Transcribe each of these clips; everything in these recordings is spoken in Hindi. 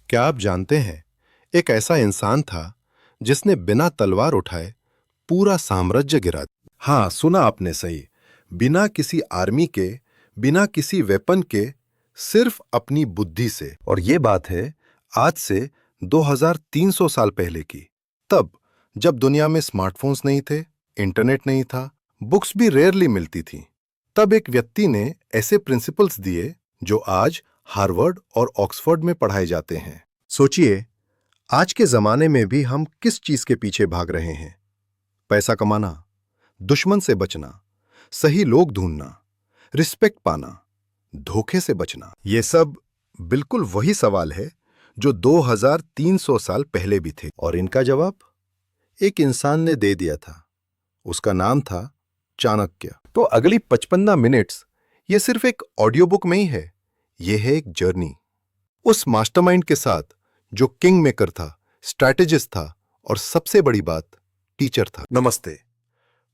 क्या आप जानते हैं, एक ऐसा इंसान था जिसने बिना तलवार उठाए पूरा साम्राज्य गिरा दिया। हाँ, सुना आपने सही। बिना किसी आर्मी के, बिना किसी वेपन के, सिर्फ अपनी बुद्धि से। और ये बात है आज से 2300 साल पहले की। तब जब दुनिया में स्मार्टफोन्स नहीं थे, इंटरनेट नहीं था, बुक्स भी रेयरली मिलती थीं, तब एक व्यक्ति ने ऐसे प्रिंसिपल्स दिए जो आज हार्वर्ड और ऑक्सफोर्ड में पढ़ाए जाते हैं। सोचिए, आज के जमाने में भी हम किस चीज के पीछे भाग रहे हैं? पैसा कमाना, दुश्मन से बचना, सही लोग ढूंढना, रिस्पेक्ट पाना, धोखे से बचना। ये सब बिल्कुल वही सवाल है जो 2300 साल पहले भी थे, और इनका जवाब एक इंसान ने दे दिया था। उसका नाम था चाणक्य। तो अगली 55 मिनट्स ये सिर्फ एक ऑडियो बुक में ही है, ये है एक जर्नी उस मास्टरमाइंड के साथ जो किंग मेकर था, स्ट्रैटेजिस्ट था और सबसे बड़ी बात, टीचर था। नमस्ते,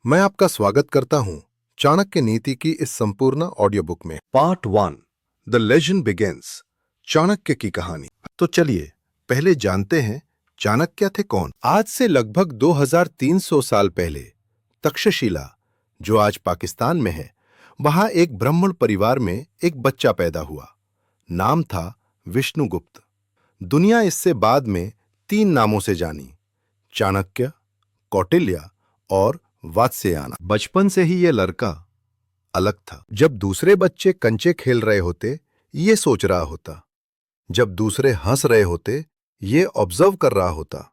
मैं आपका स्वागत करता हूं चाणक्य नीति की इस संपूर्ण ऑडियो बुक में। Part 1, the legend begins, Chanakya की कहानी। तो चलिए पहले जानते हैं चाणक्य थे कौन। आज से लगभग 2300 साल पहले तक्षशिला, जो आज पाकिस्तान में है, वहां एक ब्राह्मण परिवार में एक बच्चा पैदा हुआ। नाम था विष्णुगुप्त। दुनिया इससे बाद में 3 नामों से जानी, चाणक्य, कौटिल्य और वात्स्यायन। बचपन से ही यह लड़का अलग था। जब दूसरे बच्चे कंचे खेल रहे होते, ये सोच रहा होता। जब दूसरे हंस रहे होते, ये ऑब्जर्व कर रहा होता।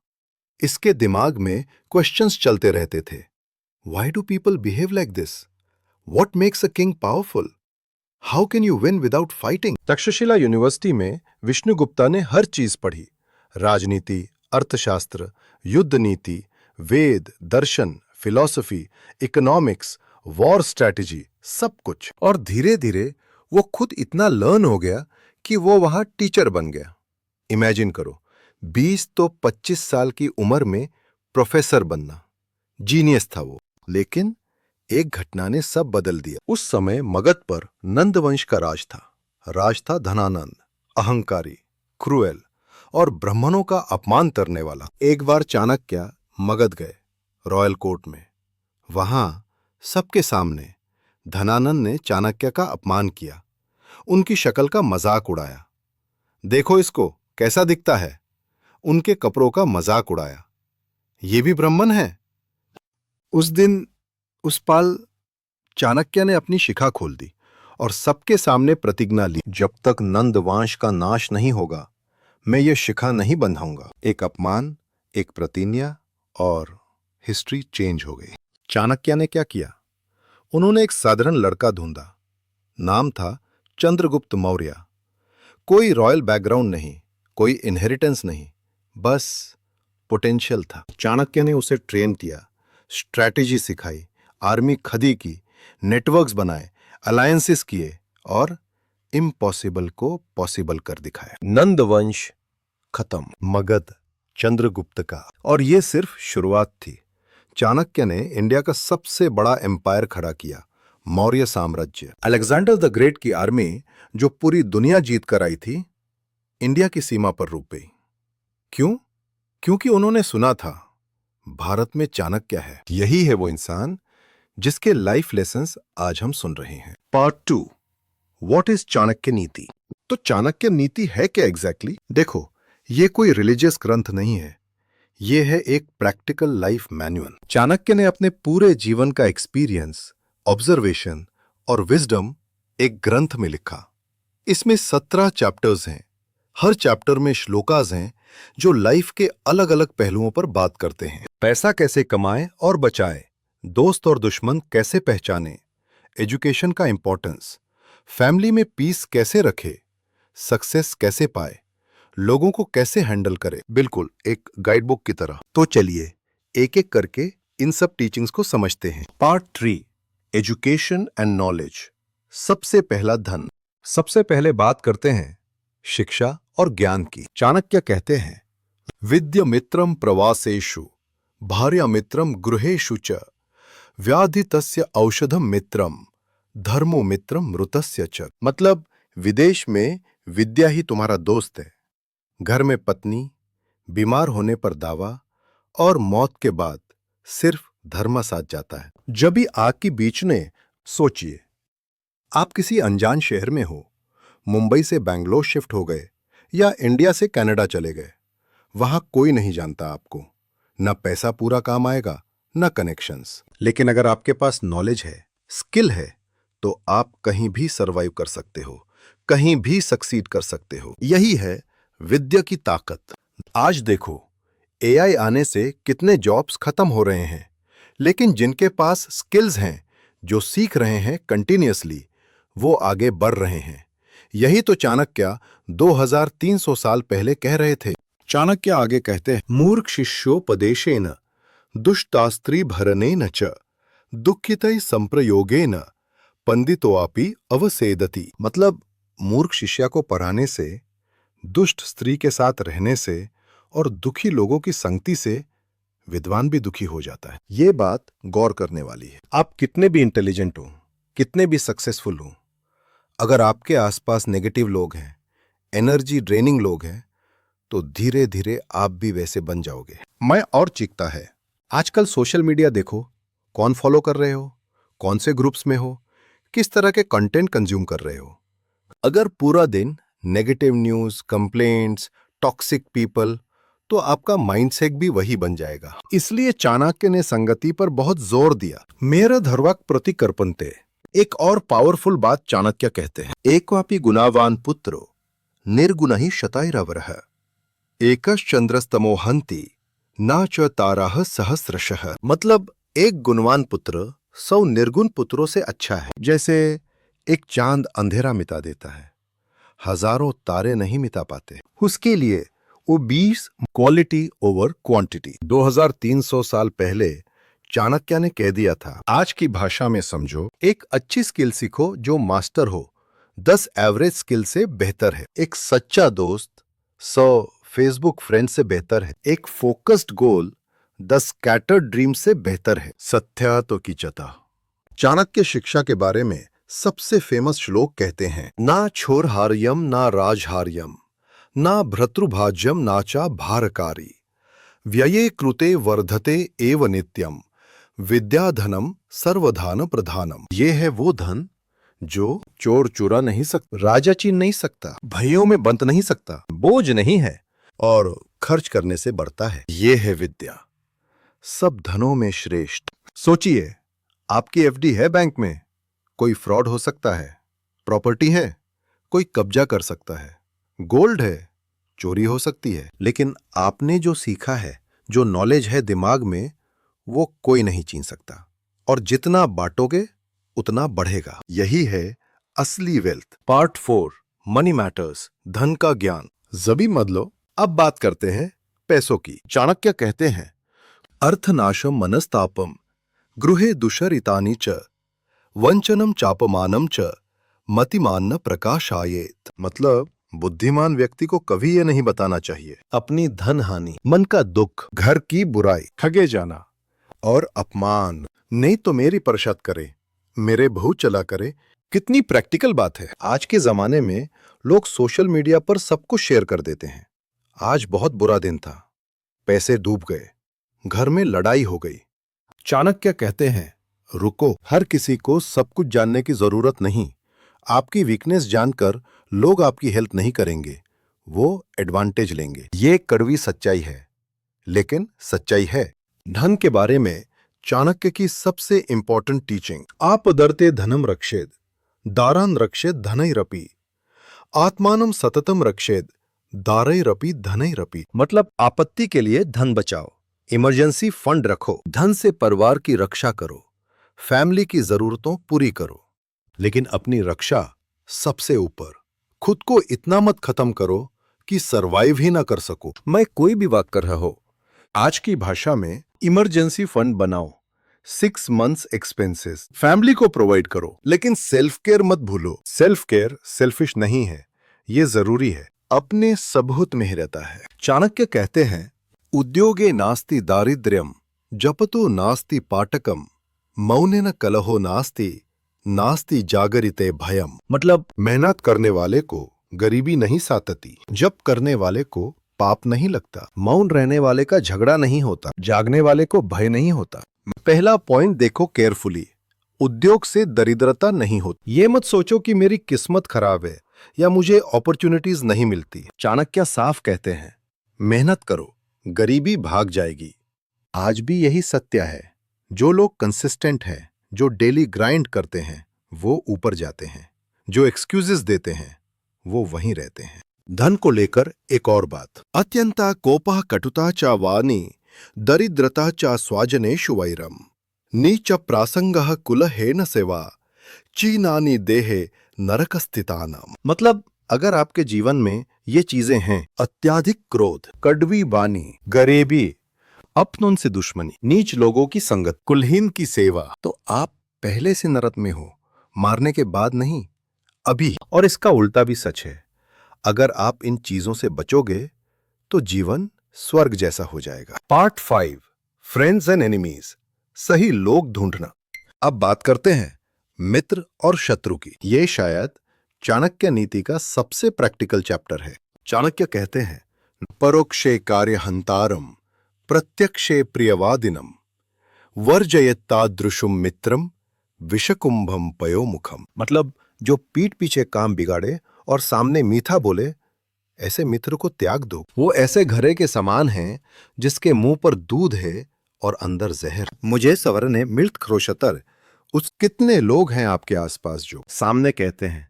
इसके दिमाग में क्वेश्चंस चलते रहते थे। Why do people behave like this? What makes a king powerful? How can you win without fighting? Takshashila university में विष्णुगुप्ता ने हर चीज पढ़ी। राजनीति, अर्थशास्त्र, युद्ध नीति, वेद, दर्शन, फिलॉसफी, इकोनॉमिक्स, वॉर स्ट्रैटेजी, सब कुछ। और धीरे धीरे वो खुद इतना लर्न हो गया कि वो वहां टीचर बन गया। इमेजिन करो, 20 तो 25 साल की उम्र में प्रोफेसर बनना। जीनियस था वो। लेकिन एक घटना ने सब बदल दिया। उस समय मगध पर नंद वंश का राज था। राज था धनानंद, अहंकारी, क्रूएल और ब्राह्मणों का अपमान करने वाला। एक बार चाणक्य मगध गए, रॉयल कोर्ट में। वहां सबके सामने धनानंद ने चाणक्य का अपमान किया, उनकी शक्ल का मजाक उड़ाया। देखो इसको, कैसा दिखता है। उनके कपड़ों का मजाक उड़ाया। ये भी ब्राह्मण है। उस दिन, उस पल चाणक्य ने अपनी शिखा खोल दी और सबके सामने प्रतिज्ञा ली, जब तक नंद वंश का नाश नहीं होगा, मैं ये शिखा नहीं बंधाऊंगा। एक अपमान, एक प्रतिज्ञा, और हिस्ट्री चेंज हो गई। चाणक्य ने क्या किया? उन्होंने एक साधारण लड़का ढूंढा। नाम था चंद्रगुप्त मौर्य। कोई रॉयल बैकग्राउंड नहीं, कोई इनहेरिटेंस नहीं, बस पोटेंशियल था। चाणक्य ने उसे ट्रेन किया, स्ट्रैटेजी सिखाई, आर्मी खड़ी की, नेटवर्क्स बनाए, अलायंसेस किए और इम्पॉसिबल को पॉसिबल कर दिखाया। नंद वंश खत्म, मगध चंद्रगुप्त का। और यह सिर्फ शुरुआत थी। चाणक्य ने इंडिया का सबसे बड़ा एम्पायर खड़ा किया, मौर्य साम्राज्य। अलेक्जेंडर द ग्रेट की आर्मी, जो पूरी दुनिया जीत कर आई थी, इंडिया की सीमा पर रुक गई। क्यों? क्योंकि उन्होंने सुना था भारत में चाणक्य है। यही है वो इंसान जिसके लाइफ लेसन्स आज हम सुन रहे हैं। पार्ट 2, व्हाट इज चाणक्य नीति? तो चाणक्य नीति है क्या एग्जैक्टली? देखो, ये कोई रिलीजियस ग्रंथ नहीं है, ये है एक प्रैक्टिकल लाइफ मैनुअल। चाणक्य ने अपने पूरे जीवन का एक्सपीरियंस, ऑब्जर्वेशन और विजडम एक ग्रंथ में लिखा। इसमें 17 चैप्टर्स हैं। हर चैप्टर में श्लोकास हैं जो लाइफ के अलग अलग पहलुओं पर बात करते हैं। पैसा कैसे कमाएं और बचाएं, दोस्त और दुश्मन कैसे पहचानें, एजुकेशन का इंपॉर्टेंस, फैमिली में पीस कैसे रखें, सक्सेस कैसे पाए, लोगों को कैसे हैंडल करें, बिल्कुल एक गाइड बुक की तरह। तो चलिए एक एक करके इन सब टीचिंग्स को समझते हैं। Part 3, education and knowledge. सबसे पहला धन। सबसे पहले बात करते हैं शिक्षा और ज्ञान की। चाणक्य कहते हैं, विद्या मित्रम प्रवासेषु, भार्या मित्रम गृहेषु च, व्याधि तस्य औषधम मित्रम, धर्मो मित्रम मृतस्य च। मतलब विदेश में विद्या ही तुम्हारा दोस्त है, घर में पत्नी, बीमार होने पर दावा और मौत के बाद सिर्फ धर्म साथ जाता है। जब भी आग की बीच ने सोचिए, आप किसी अनजान शहर में हो, मुंबई से बैंगलोर शिफ्ट हो गए या इंडिया से कनाडा चले गए। वहां कोई नहीं जानता आपको, न पैसा पूरा काम आएगा न कनेक्शंस। लेकिन अगर आपके पास नॉलेज है, स्किल है, तो आप कहीं भी सरवाइव कर सकते हो, कहीं भी सक्सीड कर सकते हो। यही है विद्या की ताकत। आज देखो, एआई आने से कितने जॉब्स खत्म हो रहे हैं, लेकिन जिनके पास स्किल्स हैं, जो सीख रहे हैं कंटिन्यूअसली, वो आगे बढ़ रहे हैं। यही तो चाणक्य 2300 साल पहले कह रहे थे। चाणक्य आगे कहते हैं, मूर्ख शिष्योपदेशेन दुष्टास्त्री भरनेन च दुःखितै संप्रयोगेन पंडितोऽपि अवसेदति। मतलब मूर्ख शिष्या को पढ़ाने से, दुष्ट स्त्री के साथ रहने से और दुखी लोगों की संगति से विद्वान भी दुखी हो जाता है। ये बात गौर करने वाली है। आप कितने भी इंटेलिजेंट हो, कितने भी सक्सेसफुल हो, अगर आपके आसपास नेगेटिव लोग हैं, एनर्जी ड्रेनिंग लोग हैं, तो धीरे धीरे आप भी वैसे बन जाओगे। मैं और चीखता है, आजकल सोशल मीडिया देखो, कौन फॉलो कर रहे हो, कौन से ग्रुप्स में हो, किस तरह के कंटेंट कंज्यूम कर रहे हो। अगर पूरा दिन negative news, complaints, toxic people, तो आपका माइंडसेट भी वही बन जाएगा। इसलिए चाणक्य ने संगति पर बहुत जोर दिया। मेरा धर्वाक प्रति कर्पन्ते। एक और पावरफुल बात चाणक्य कहते हैं, एकवापि गुणावान पुत्रो निर्गुण ही शतायरवरः एकश्चंद्रस्तमो हन्ति न च ताराः सहस्रशः। मतलब एक गुणवान पुत्र 100 निर्गुण पुत्रों से अच्छा है। जैसे एक चांद अंधेरा मिटा देता है, हजारों तारे नहीं मिटा पाते। उसके लिए वो 20 क्वालिटी ओवर क्वांटिटी। 2300 साल पहले चाणक्य ने कह दिया था। आज की भाषा में समझो, एक अच्छी स्किल सीखो जो मास्टर हो, 10 एवरेज स्किल से बेहतर है। एक सच्चा दोस्त 100 फेसबुक फ्रेंड से बेहतर है। एक फोकस्ड गोल 10 स्कैटर्ड ड्रीम से बेहतर है। सत्या तो की चता। चाणक्य शिक्षा के बारे में सबसे फेमस श्लोक कहते हैं, ना छोरहार्यम ना राजहार्यम ना भ्रतृभाज्यम ना चा भारकारी व्यये कृते वर्धते एव नित्यम विद्याधनम सर्वधान प्रधानम। ये है वो धन जो चोर चुरा नहीं सकता, राजा छीन नहीं सकता, भयों में बंद नहीं सकता, बोझ नहीं है और खर्च करने से बढ़ता है। ये है विद्या, सब धनों में श्रेष्ठ। सोचिए, आपकी एफडी है बैंक में, कोई फ्रॉड हो सकता है। प्रॉपर्टी है, कोई कब्जा कर सकता है। गोल्ड है, चोरी हो सकती है। लेकिन आपने जो सीखा है, जो नॉलेज है दिमाग में, वो कोई नहीं छीन सकता। और जितना बांटोगे उतना बढ़ेगा। यही है असली वेल्थ। पार्ट 4, मनी मैटर्स, धन का ज्ञान। जबी मत लो। अब बात करते हैं पैसों की। चाणक्य कहते हैं, अर्थनाशम मनस्तापम गृहे दुषरितानि च वंचनम चापमानम च मतिमान न प्रकाशायेत। मतलब बुद्धिमान व्यक्ति को कभी यह नहीं बताना चाहिए अपनी धन हानि, मन का दुख, घर की बुराई, ठगे जाना और अपमान। नहीं तो मेरी परिषद करे, मेरे बहु चला करे। कितनी प्रैक्टिकल बात है। आज के जमाने में लोग सोशल मीडिया पर सब कुछ शेयर कर देते हैं। आज बहुत बुरा दिन था, पैसे डूब गए, घर में लड़ाई हो गई। चाणक्य कहते हैं, रुको, हर किसी को सब कुछ जानने की जरूरत नहीं। आपकी वीकनेस जानकर लोग आपकी हेल्प नहीं करेंगे, वो एडवांटेज लेंगे। ये कड़वी सच्चाई है, लेकिन सच्चाई है। धन के बारे में चाणक्य की सबसे इंपॉर्टेंट टीचिंग, आपदर्ते धनम रक्षेद दारान रक्षेद धनैरपि आत्मानम सततम रक्षेद दारैरपि धनैरपि। मतलब आपत्ति के लिए धन बचाओ, इमरजेंसी फंड रखो, धन से परिवार की रक्षा करो, फैमिली की जरूरतों पूरी करो, लेकिन अपनी रक्षा सबसे ऊपर। खुद को इतना मत खत्म करो कि सरवाइव ही ना कर सको। मैं कोई भी बात कर रहा हो, आज की भाषा में इमरजेंसी फंड बनाओ, 6 मंथ्स एक्सपेंसेस फैमिली को प्रोवाइड करो। लेकिन सेल्फ केयर मत भूलो। सेल्फ केयर सेल्फिश नहीं है, ये जरूरी है, अपने सबहुत में ही रहता है। चाणक्य कहते हैं, उद्योगे नास्ति दारिद्र्यम जपतो नास्ति पाटकम मौनेन कलहो नास्ति नास्ति जागरिते भयम। मतलब मेहनत करने वाले को गरीबी नहीं सातती। जप करने वाले को पाप नहीं लगता। मौन रहने वाले का झगड़ा नहीं होता। जागने वाले को भय नहीं होता। पहला पॉइंट देखो केयरफुली। उद्योग से दरिद्रता नहीं होती। ये मत सोचो कि मेरी किस्मत खराब है या मुझे अपॉर्चुनिटीज नहीं मिलती। चाणक्य साफ कहते हैं, मेहनत करो, गरीबी भाग जाएगी। आज भी यही सत्य है। जो लोग कंसिस्टेंट हैं, जो डेली ग्राइंड करते हैं, वो ऊपर जाते हैं। जो एक्सक्यूजेस देते हैं, वो वहीं रहते हैं। धन को लेकर एक और बात। अत्यंता कोपः कटुता च वाणी दरिद्रता च स्वाजनेषु वैरम नीच प्रासंगः कुलहेन सेवा चीनानी देहे नरक स्थितानाम। मतलब अगर आपके जीवन में ये चीजें हैं, अत्याधिक क्रोध, कड़वी वाणी, गरीबी, अपनों से दुश्मनी, नीच लोगों की संगत, कुलहीन की सेवा, तो आप पहले से नरक में हो, मारने के बाद नहीं, अभी। और इसका उल्टा भी सच है। अगर आप इन चीजों से बचोगे तो जीवन स्वर्ग जैसा हो जाएगा। पार्ट 5, फ्रेंड्स एंड एनिमीज, सही लोग ढूंढना। अब बात करते हैं मित्र और शत्रु की। ये शायद चाणक्य नीति का सबसे प्रैक्टिकल चैप्टर है। चाणक्य कहते हैं, परोक्षे कार्यहंतारम प्रत्यक्षे प्रियवादिनम वर्जयत्तादृशुम मित्रम विषकुंभम पयोमुखम। मतलब जो पीठ पीछे काम बिगाड़े और सामने मीठा बोले, ऐसे मित्र को त्याग दो। वो ऐसे घरे के समान हैं जिसके मुंह पर दूध है और अंदर जहर। मुझे सवरने मिल्क खरोशतर। उस कितने लोग हैं आपके आसपास जो सामने कहते हैं,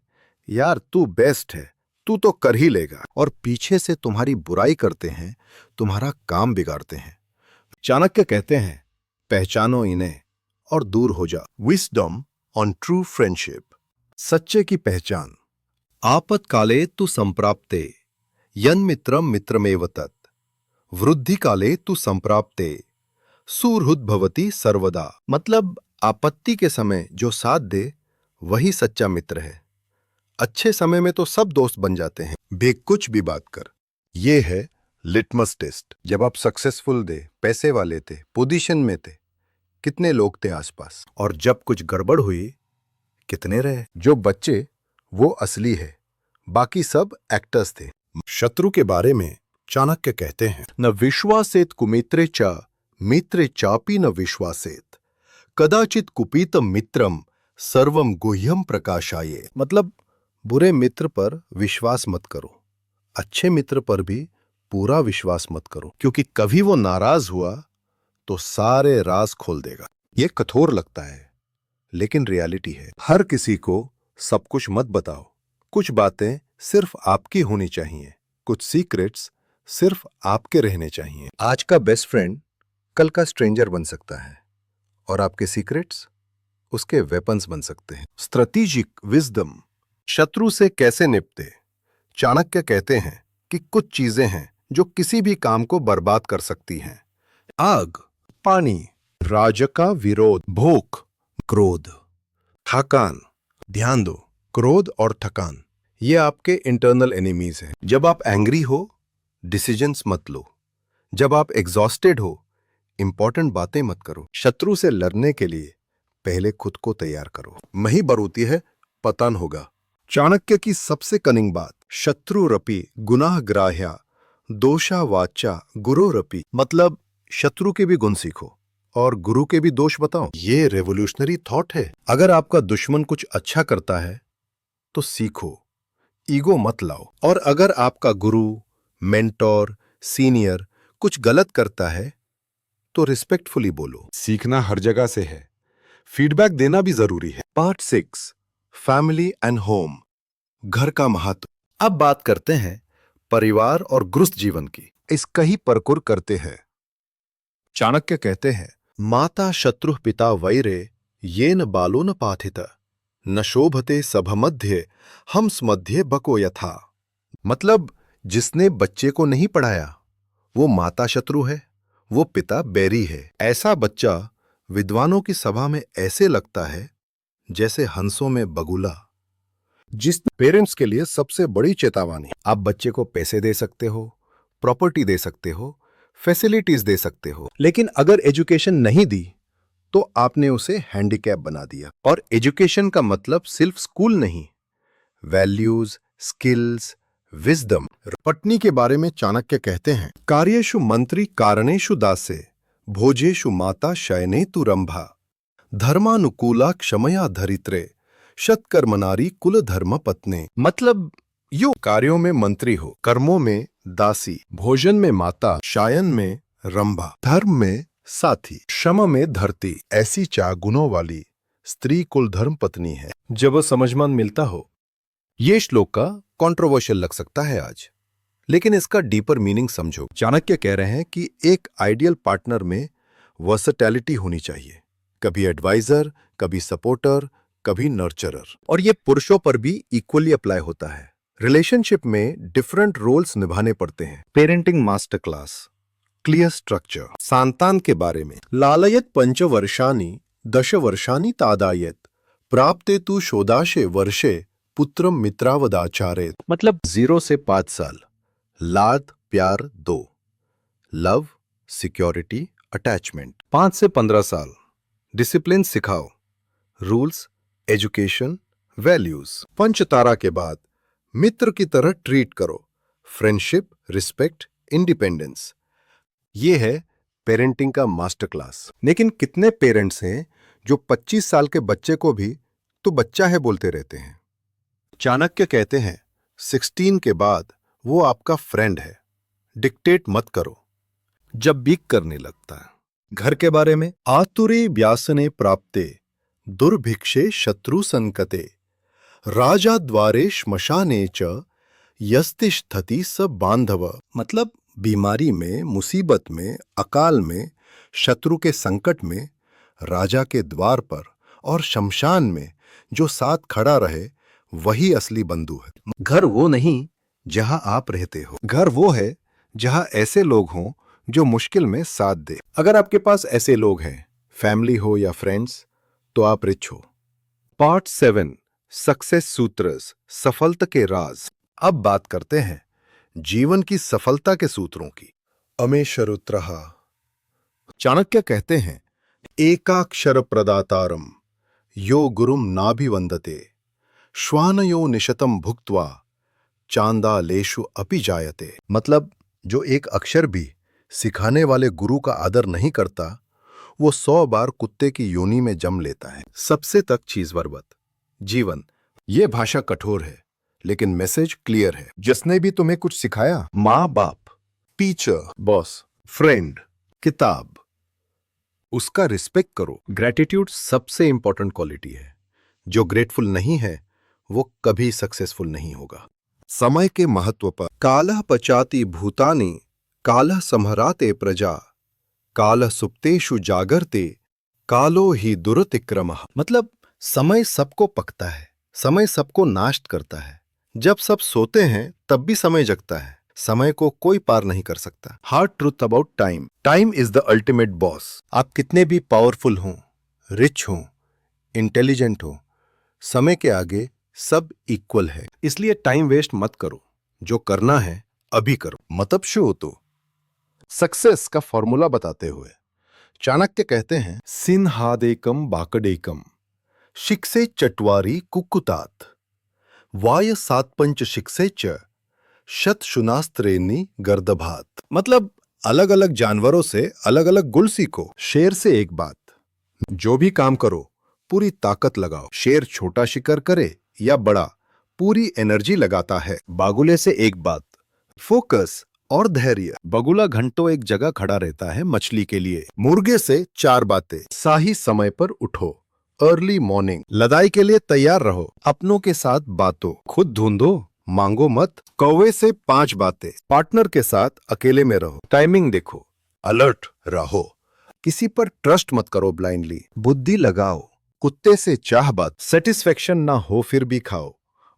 यार तू बेस्ट है, तू तो कर ही लेगा, और पीछे से तुम्हारी बुराई करते हैं, तुम्हारा काम बिगाड़ते हैं। चाणक्य कहते हैं, पहचानो इन्हें और दूर हो जा। विजडम ऑन ट्रू फ्रेंडशिप, सच्चे की पहचान। आपत्काले तु संप्राप्ते यन मित्रम मित्रमेव तत् वृद्धि काले तु संप्राप्ते सुहृद भवति सर्वदा। मतलब आपत्ति के समय जो साथ दे वही सच्चा मित्र है। अच्छे समय में तो सब दोस्त बन जाते हैं, बे कुछ भी बात कर। ये है लिटमस टेस्ट। जब आप सक्सेसफुल थे, पैसे वाले थे, पोजीशन में थे, कितने लोग थे आसपास, और जब कुछ गड़बड़ हुई कितने रहे। जो बच्चे वो असली है, बाकी सब एक्टर्स थे। शत्रु के बारे में चाणक्य कहते हैं, न विश्वासेत कुमित्रे च मित्रे चापी न विश्वासेत कदाचित कुपीतम मित्रम सर्वम गुह्यम प्रकाशाये। मतलब बुरे मित्र पर विश्वास मत करो, अच्छे मित्र पर भी पूरा विश्वास मत करो, क्योंकि कभी वो नाराज हुआ तो सारे राज खोल देगा। ये कठोर लगता है, लेकिन रियलिटी है। हर किसी को सब कुछ मत बताओ। कुछ बातें सिर्फ आपकी होनी चाहिए, कुछ सीक्रेट्स सिर्फ आपके रहने चाहिए। आज का बेस्ट फ्रेंड कल का स्ट्रेंजर बन सकता है, और आपके सीक्रेट्स उसके वेपन्स बन सकते हैं। स्ट्रेटेजिक विजडम, शत्रु से कैसे निपटे। चाणक्य कहते हैं कि कुछ चीजें हैं जो किसी भी काम को बर्बाद कर सकती हैं। आग, पानी, राज का विरोध, भूख, क्रोध, थकान। ध्यान दो, क्रोध और थकान ये आपके इंटरनल एनिमीज हैं। जब आप एंग्री हो, डिसीजंस मत लो। जब आप एग्जॉस्टेड हो, इंपॉर्टेंट बातें मत करो। शत्रु से लड़ने के लिए पहले खुद को तैयार करो। मही बरूती है, पतन होगा। चाणक्य की सबसे कनिंग बात, शत्रुरपि गुनाह ग्राह्या दोषा वाचा गुरोरपि। मतलब शत्रु के भी गुण सीखो और गुरु के भी दोष बताओ। ये रेवोल्यूशनरी थॉट है। अगर आपका दुश्मन कुछ अच्छा करता है तो सीखो, ईगो मत लाओ। और अगर आपका गुरु, मेंटोर, सीनियर कुछ गलत करता है तो रिस्पेक्टफुली बोलो। सीखना हर जगह से है, फीडबैक देना भी जरूरी है। पार्ट 6, फैमिली एंड होम, घर का महत्व। अब बात करते हैं परिवार और गृहस्थ जीवन की। इसका ही परकुर करते हैं। चाणक्य कहते हैं, माता शत्रु पिता वैरे येन बालो न पाथित न शोभते सभमध्ये हंस मध्य बको यथा। मतलब जिसने बच्चे को नहीं पढ़ाया वो माता शत्रु है, वो पिता बैरी है। ऐसा बच्चा विद्वानों की सभा में ऐसे लगता है जैसे हंसों में बगुला। जिस पेरेंट्स के लिए सबसे बड़ी चेतावनी, आप बच्चे को पैसे दे सकते हो, प्रॉपर्टी दे सकते हो, फैसिलिटीज दे सकते हो, लेकिन अगर एजुकेशन नहीं दी तो आपने उसे हैंडीकैप बना दिया। और एजुकेशन का मतलब सिर्फ स्कूल नहीं, वैल्यूज, स्किल्स, विजडम। पत्नी के बारे में चाणक्य कहते हैं, कार्येषु मंत्री कारणेषु दासे, भोजेषु माता शयनेतु रंभा, धर्मानुकूला क्षमया धरित्रे, शतकर्मनारी कुल धर्म पत्ने। मतलब यो कार्यों में मंत्री हो, कर्मों में दासी, भोजन में माता, शायन में रंभा, धर्म में साथी, क्षम में धरती। ऐसी 4 गुणों वाली स्त्री कुल धर्म पत्नी है। जब वो समझमान मिलता हो। ये श्लोक का कंट्रोवर्शियल लग सकता है आज, लेकिन इसका डीपर मीनिंग समझो। चाणक्य कह रहे हैं कि एक आइडियल पार्टनर में वर्सेटैलिटी होनी चाहिए, कभी एडवाइजर, कभी सपोर्टर, कभी नर्चरर। और ये पुरुषों पर भी इक्वली अप्लाई होता है। रिलेशनशिप में डिफरेंट रोल्स निभाने पड़ते हैं। Parenting master class, clear structure. संतान के बारे में, लालयत पंचवर्षाणि दशवर्षाणि तादायत, प्राप्ते तु षोडशे वर्षे पुत्रम मित्रावदाचारेत। मतलब 0 से 5 साल, लाड प्यार 2, लव, सिक्योरिटी, अटैचमेंट। 5 से 15 साल, डिसिप्लिन सिखाओ, रूल्स, एजुकेशन, वैल्यूज। पंचतारा के बाद मित्र की तरह ट्रीट करो, फ्रेंडशिप, रिस्पेक्ट, इंडिपेंडेंस। ये है पेरेंटिंग का मास्टर क्लास। लेकिन कितने पेरेंट्स हैं जो 25 साल के बच्चे को भी तो बच्चा है बोलते रहते हैं। चाणक्य कहते हैं 16 के बाद वो आपका फ्रेंड है, डिक्टेट मत करो जब बीक करने लगता है। घर के बारे में, आतुरे व्यासने प्राप्ते, दुर्भिक्षे शत्रु संकते, राजा द्वारे श्मशाने च, यस्तिष्ठति स बांधव। मतलब बीमारी में, मुसीबत में, अकाल में, शत्रु के संकट में, राजा के द्वार पर और शमशान में जो साथ खड़ा रहे वही असली बंधु है। घर वो नहीं जहां आप रहते हो, घर वो है जहां ऐसे लोग हों जो मुश्किल में साथ दे। अगर आपके पास ऐसे लोग हैं, फैमिली हो या फ्रेंड्स, तो आप रिच हो। पार्ट 7, सक्सेस सूत्रस, सफलता के राज। अब बात करते हैं जीवन की सफलता के सूत्रों की। अमेशरुत्रः। चाणक्य कहते हैं, एकाक्षर प्रदातारम यो गुरुम नाभिवंदते, श्वानयो निशतम भुक्त्वा चांदालेषु अपि जायते। मतलब जो एक अक्षर भी सिखाने वाले गुरु का आदर नहीं करता, वो 100 बार कुत्ते की योनि में जम लेता है। सबसे तक चीज बर्बत जीवन। ये भाषा कठोर है लेकिन मैसेज क्लियर है। जिसने भी तुम्हें कुछ सिखाया, माँ बाप, टीचर, बॉस, फ्रेंड, किताब, उसका रिस्पेक्ट करो। ग्रेटिट्यूड सबसे इंपॉर्टेंट क्वालिटी है। जो ग्रेटफुल नहीं है वो कभी सक्सेसफुल नहीं होगा। समय के महत्व पर, कालः पचाति भूतानि, कालः संहराते प्रजा, कालः सुप्तेषु जागरते, कालो ही दुरतिक्रमः। मतलब समय सबको पकता है, समय सबको नाश करता है। जब सब सोते हैं तब भी समय जगता है। समय को कोई पार नहीं कर सकता। Hard truth about time, time is the ultimate boss. आप कितने भी पावरफुल हों, रिच हों, इंटेलिजेंट हो, समय के आगे सब इक्वल है। इसलिए टाइम वेस्ट मत करो। जो करना है अभी करो। मतलब शो तो सक्सेस का फॉर्मूला बताते हुए चाणक्य कहते हैं, सिंहादेकम बाकडेकम, शिक्षे चट्वारी कुकुतात, वाय सात पंच शिक्षे च, शतशुनास्त्रेनी गर्दभात। मतलब अलग अलग जानवरों से अलग अलग गुल सीखो। शेर से एक बात, जो भी काम करो पूरी ताकत लगाओ। शेर छोटा शिकार करे या बड़ा, पूरी एनर्जी लगाता है। बागुले से एक बात, फोकस और धैर्य। बगुला घंटों एक जगह खड़ा रहता है मछली के लिए। मुर्गे से 4 बातें, सही समय पर उठो, अर्ली मॉर्निंग, लड़ाई के लिए तैयार रहो, अपनों के साथ बातों, खुद ढूंढो, मांगो मत। कौवे से 5 बातें, पार्टनर के साथ अकेले में रहो, टाइमिंग देखो, अलर्ट रहो, किसी पर ट्रस्ट मत करो ब्लाइंडली, बुद्धि लगाओ। कुत्ते से 4 बात, सेटिस्फेक्शन ना हो फिर भी खाओ,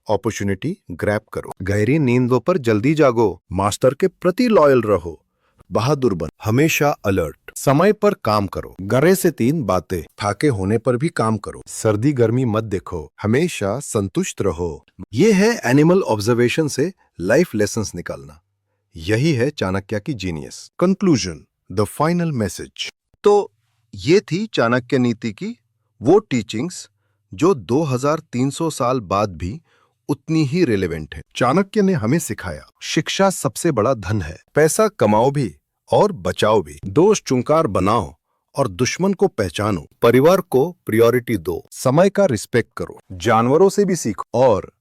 अपॉर्चुनिटी ग्रैब करो, गहरी नींदों पर जल्दी जागो, मास्टर के प्रति लॉयल रहो, बहादुर बनो, हमेशा अलर्ट, समय पर काम करो। गरे से 3 बातें, थाके होने पर भी काम करो, सर्दी गर्मी मत देखो, हमेशा संतुष्ट रहो। ये है एनिमल ऑब्जर्वेशन से लाइफ लेसन्स निकालना। यही है चाणक्य की genius. Conclusion, the final message. तो ये थी चाणक्य नीति की वो टीचिंग्स जो 2300 साल बाद भी उतनी ही रिलेवेंट है। चाणक्य ने हमें सिखाया, शिक्षा सबसे बड़ा धन है। पैसा कमाओ भी और बचाओ भी। दोस्त चुंकार बनाओ और दुश्मन को पहचानो। परिवार को प्रायोरिटी दो। समय का रिस्पेक्ट करो। जानवरों से भी सीखो और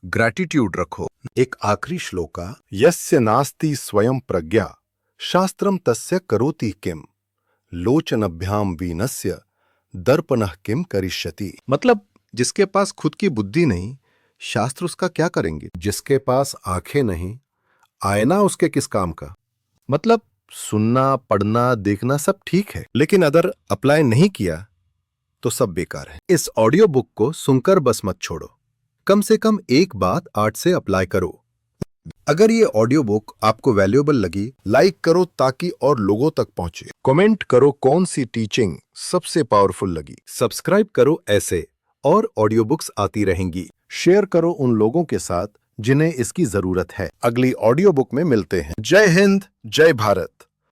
ग्रैटिट्यूड रखो। एक आखिरी श्लोका, यस्य नास्ति स्वयं प्रज्ञा शास्त्रम तस्य करोति किम लोचनभ्याम वीनस्य दर्पणः किम करिष्यति। मतलब जिसके पास खुद की बुद्धि नहीं, शास्त्र उसका क्या करेंगे। जिसके पास आंखें नहीं, आईना उसके किस काम का। मतलब सुनना, पढ़ना, देखना सब ठीक है, लेकिन अगर अप्लाई नहीं किया तो सब बेकार है। इस ऑडियो बुक को सुनकर बस मत छोड़ो, कम से कम एक बात आज से अप्लाई करो। अगर ये ऑडियो बुक आपको वैल्यूएबल लगी, लाइक करो ताकि और लोगों तक पहुंचे। कमेंट करो कौन सी टीचिंग सबसे पावरफुल लगी। सब्सक्राइब करो ऐसे और ऑडियो बुक्स आती रहेंगी। शेयर करो उन लोगों के साथ जिन्हें इसकी जरूरत है। अगली ऑडियो बुक में मिलते हैं। जय हिंद, जय भारत।